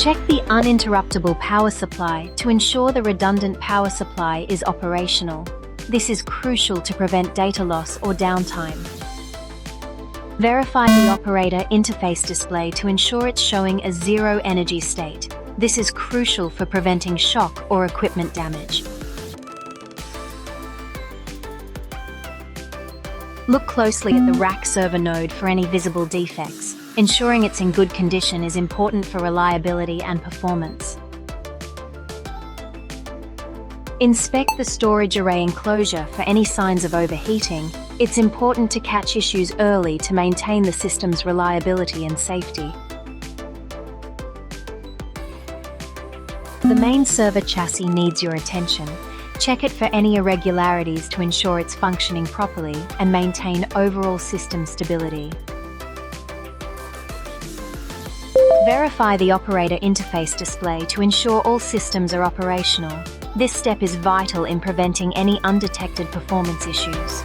Check the uninterruptible power supply to ensure the redundant power supply is operational. This is crucial to prevent data loss or downtime. Verify the operator interface display to ensure it's showing a zero energy state. This is crucial for preventing shock or equipment damage. Look closely at the rack server node for any visible defects. Ensuring it's in good condition is important for reliability and performance. Inspect the storage array enclosure for any signs of overheating. It's important to catch issues early to maintain the system's reliability and safety. The main server chassis needs your attention. Check it for any irregularities to ensure it's functioning properly and maintain overall system stability. Verify the operator interface display to ensure all systems are operational. This step is vital in preventing any undetected performance issues.